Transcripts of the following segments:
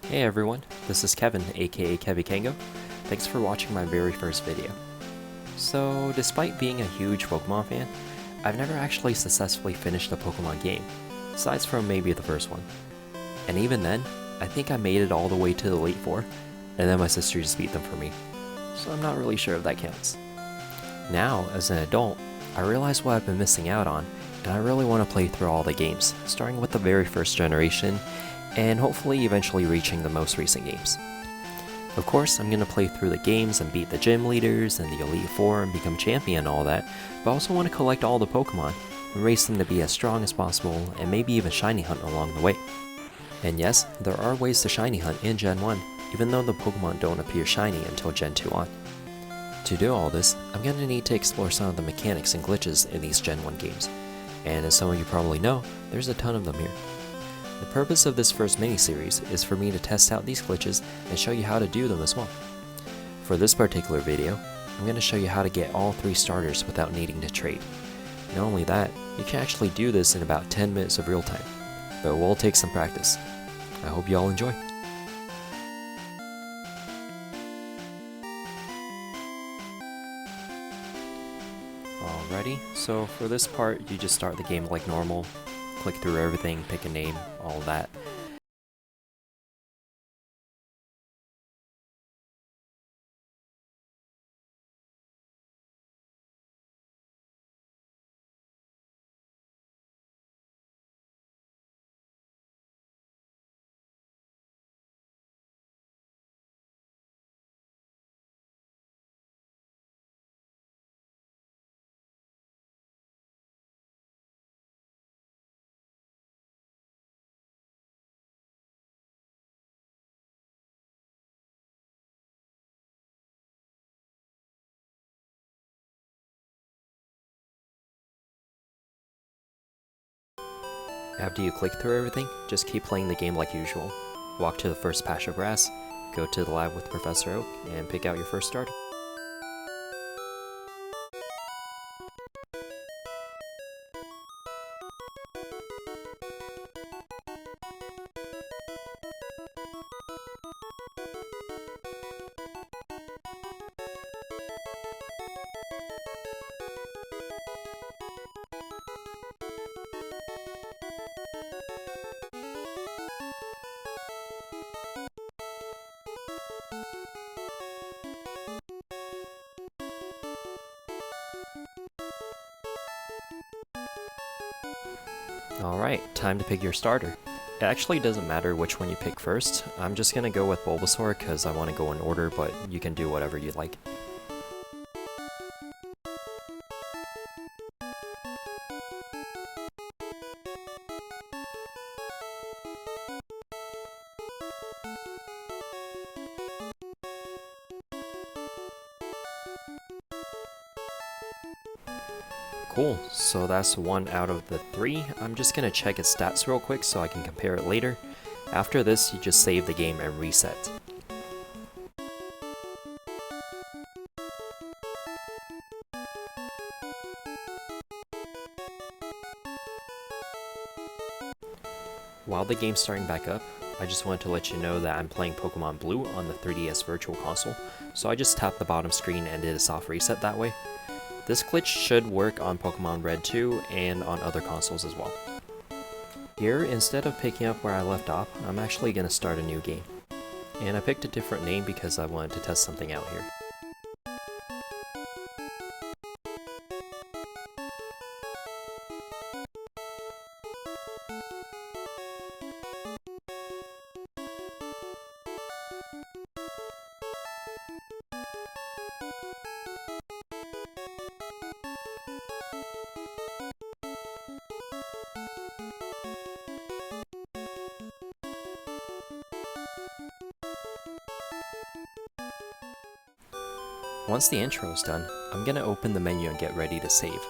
Hey everyone, this is Kevin, aka Kevikango. Thanks for watching my very first video. So, despite being a huge Pokemon fan, I've never actually successfully finished a Pokemon game, aside from maybe the first one. And even then, I think I made it all the way to the Elite Four, and then my sister just beat them for me. So I'm not really sure if that counts. Now, as an adult, I realize what I've been missing out on, and I really want to play through all the games, starting with the very first generation, and hopefully eventually reaching the most recent games. Of course, I'm going to play through the games and beat the gym leaders and the Elite Four and become champion and all that, but I also want to collect all the Pokemon and race them to be as strong as possible and maybe even shiny hunt along the way. And yes, there are ways to shiny hunt in Gen 1, even though the Pokemon don't appear shiny until Gen 2 on. To do all this, I'm going to need to explore some of the mechanics and glitches in these Gen 1 games, and as some of you probably know, there's a ton of them here. The purpose of this first mini-series is for me to test out these glitches and show you how to do them as well. For this particular video, I'm going to show you how to get all 3 starters without needing to trade. Not only that, you can actually do this in about 10 minutes of real time, but it will take some practice. I hope you all enjoy. Alrighty, so for this part, you just start the game like normal. Click through everything, pick a name, all that. After you click through everything, just keep playing the game like usual. Walk to the first patch of grass, go to the lab with Professor Oak, and pick out your first starter. Alright, time to pick your starter. It actually doesn't matter which one you pick first. I'm just gonna go with Bulbasaur because I want to go in order, but you can do whatever you like. Cool, so that's 1 out of the 3. I'm just gonna check its stats real quick so I can compare it later. After this, you just save the game and reset. While the game's starting back up, I just wanted to let you know that I'm playing Pokémon Blue on the 3DS Virtual Console, so I just tapped the bottom screen and did a soft reset that way. This glitch should work on Pokemon Red 2 and on other consoles as well. Here, instead of picking up where I left off, I'm actually going to start a new game. And I picked a different name because I wanted to test something out here. Once the intro is done, I'm going to open the menu and get ready to save.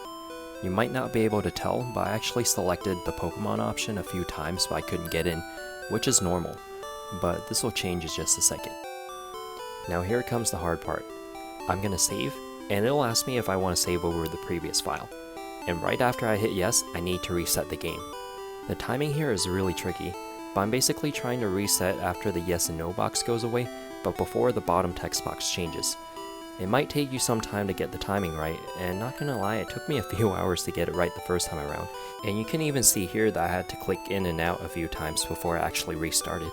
You might not be able to tell, but I actually selected the Pokemon option a few times so I couldn't get in, which is normal, but this will change in just a second. Now here comes the hard part. I'm going to save, and it'll ask me if I want to save over the previous file. And right after I hit yes, I need to reset the game. The timing here is really tricky. but I'm basically trying to reset after the yes and no box goes away, but before the bottom text box changes. It might take you some time to get the timing right, and not gonna lie, it took me a few hours to get it right the first time around, and you can even see here that I had to click in and out a few times before I actually restarted.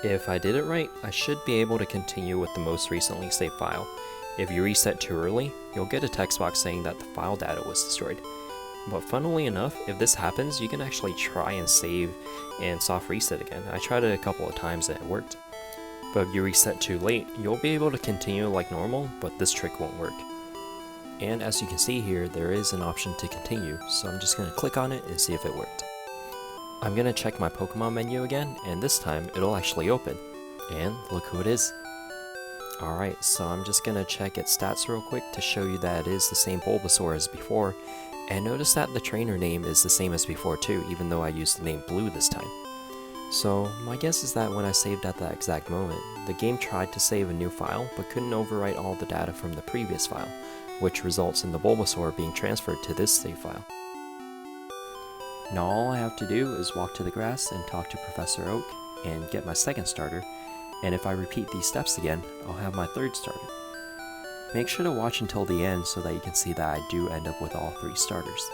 If I did it right, I should be able to continue with the most recently saved file. If you reset too early, you'll get a text box saying that the file data was destroyed. But funnily enough, if this happens, you can actually try and save and soft reset again. I tried it a couple of times and it worked. But if you reset too late, you'll be able to continue like normal, but this trick won't work. And as you can see here, there is an option to continue, so I'm just going to click on it and see if it worked. I'm going to check my Pokemon menu again, and this time it'll actually open. And look who it is. Alright, so I'm just going to check its stats real quick to show you that it is the same Bulbasaur as before, and notice that the trainer name is the same as before too, even though I used the name Blue this time. So my guess is that when I saved at that exact moment, the game tried to save a new file, but couldn't overwrite all the data from the previous file, which results in the Bulbasaur being transferred to this save file. Now all I have to do is walk to the grass and talk to Professor Oak and get my second starter, and if I repeat these steps again, I'll have my third starter. Make sure to watch until the end so that you can see that I do end up with all 3 starters.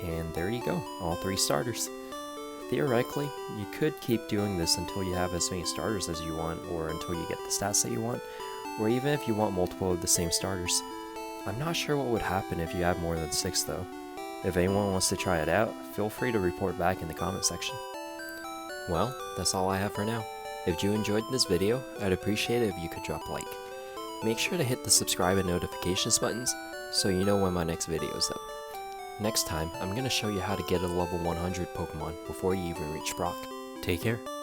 And there you go, all 3 starters. Theoretically, you could keep doing this until you have as many starters as you want, or until you get the stats that you want, or even if you want multiple of the same starters. I'm not sure what would happen if you have more than 6 though. If anyone wants to try it out, feel free to report back in the comment section. Well, that's all I have for now. If you enjoyed this video, I'd appreciate it if you could drop a like. Make sure to hit the subscribe and notifications buttons so you know when my next video is up. Next time, I'm going to show you how to get a level 100 Pokemon before you even reach Brock. Take care.